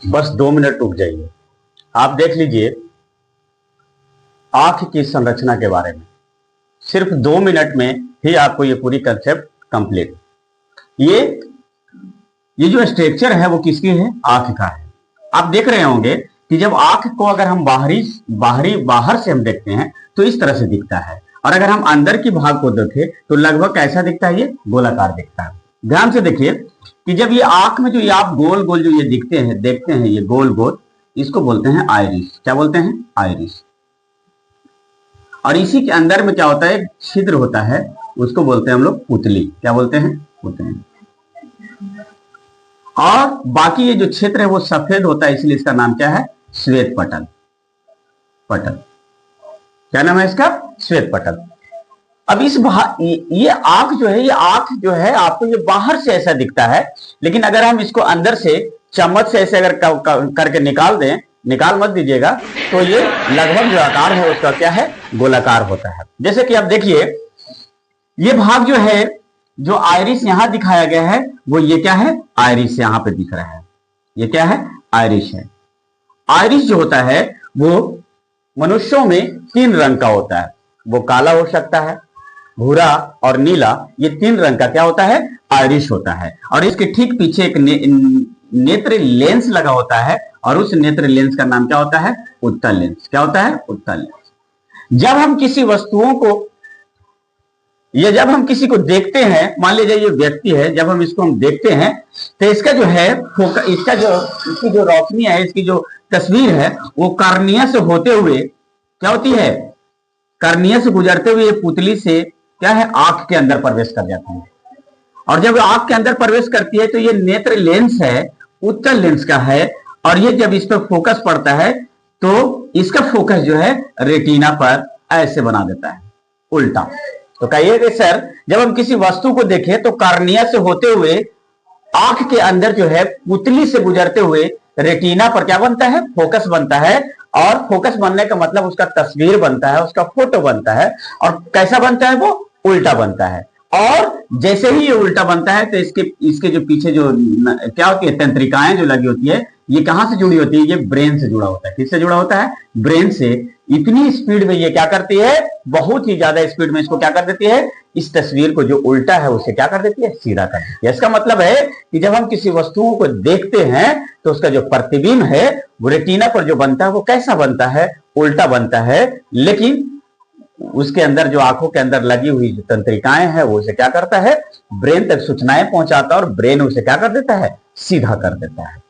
बस 2 मिनट रुक जाइए। आप देख लीजिए आंख की संरचना के बारे में, सिर्फ 2 मिनट में ही आपको ये पूरी कंसेप्ट कंप्लीट। ये जो स्ट्रक्चर है वो किसकी है? आंख का है। आप देख रहे होंगे कि जब आंख को अगर हम बाहर से हम देखते हैं तो इस तरह से दिखता है, और अगर हम अंदर की भाग को देखें तो लगभग कैसा दिखता है? ये गोलाकार दिखता है। ध्यान से देखिए कि जब ये आंख में जो ये आप गोल गोल जो ये देखते हैं ये गोल गोल, इसको बोलते हैं आइरिस। क्या बोलते हैं? आइरिस। और इसी के अंदर में क्या होता है? छिद्र होता है, उसको बोलते हैं हम लोग पुतली। क्या बोलते हैं? पुतली। और बाकी ये जो क्षेत्र है वो सफेद होता है, इसलिए इसका नाम क्या है? श्वेत पटल। क्या नाम है इसका? श्वेत पटल। अब ये आंख जो है आपको ये बाहर से ऐसा दिखता है, लेकिन अगर हम इसको अंदर से चम्मच से ऐसे अगर करके निकाल मत दीजिएगा तो ये लगभग जो आकार है उसका क्या है? गोलाकार होता है। जैसे कि आप देखिए ये भाग जो है, जो आइरिस यहां दिखाया गया है वो ये क्या है? आइरिस यहां पे दिख रहा है। ये क्या है? आइरिस है। आइरिस जो होता है वो मनुष्यों में 3 रंग का होता है। वो काला हो सकता है, भूरा और नीला, ये 3 रंग का क्या होता है? आइरिस होता है। और इसके ठीक पीछे एक नेत्र लेंस लगा होता है, और उस नेत्र लेंस का नाम क्या होता है? उत्तल लेंस। क्या होता है? उत्तल लेंस। जब हम किसी को देखते हैं, मान लीजिए ये व्यक्ति है, जब हम इसको देखते हैं तो इसका जो है इसकी जो रोशनी है, इसकी जो तस्वीर है वो कार्निया से होते हुए क्या होती है? कार्निया से गुजरते हुए ये पुतली से क्या है? आंख के अंदर प्रवेश कर जाती है। और जब आंख के अंदर प्रवेश करती है तो ये नेत्र लेंस है, उत्तल लेंस का है, और ये जब इस पर फोकस पड़ता है तो इसका फोकस जो है रेटिना पर ऐसे बना देता है, उल्टा। तो कहिए सर जब हम किसी वस्तु को देखें तो कार्निया से होते हुए आंख के अंदर जो है पुतली से गुजरते हुए रेटिना पर क्या बनता है? फोकस बनता है। और फोकस बनने का मतलब उसका तस्वीर बनता है, उसका फोटो बनता है। और कैसा बनता है? वो उल्टा बनता है। और जैसे ही ये उल्टा बनता है तो इसके जो पीछे जो क्या होती है? तंत्रिकाएं जो लगी होती है, ये कहां से जुड़ी होती है? ये ब्रेन से जुड़ा होता है। किससे जुड़ा होता है? ब्रेन से। इतनी स्पीड में ये क्या करती है? बहुत ही ज्यादा स्पीड में इसको क्या कर देती है? इस तस्वीर को जो उल्टा है उसे क्या कर देती है? सीधा कर देती है। इसका मतलब है कि जब हम किसी वस्तुओं को देखते हैं तो उसका जो प्रतिबिंब है वो रेटिना पर जो बनता है वो कैसा बनता है? उल्टा बनता है। लेकिन उसके अंदर जो आंखों के अंदर लगी हुई जो तंत्रिकाएं हैं वो उसे क्या करता है? ब्रेन तक सूचनाएं पहुंचाता है, और ब्रेन उसे क्या कर देता है? सीधा कर देता है।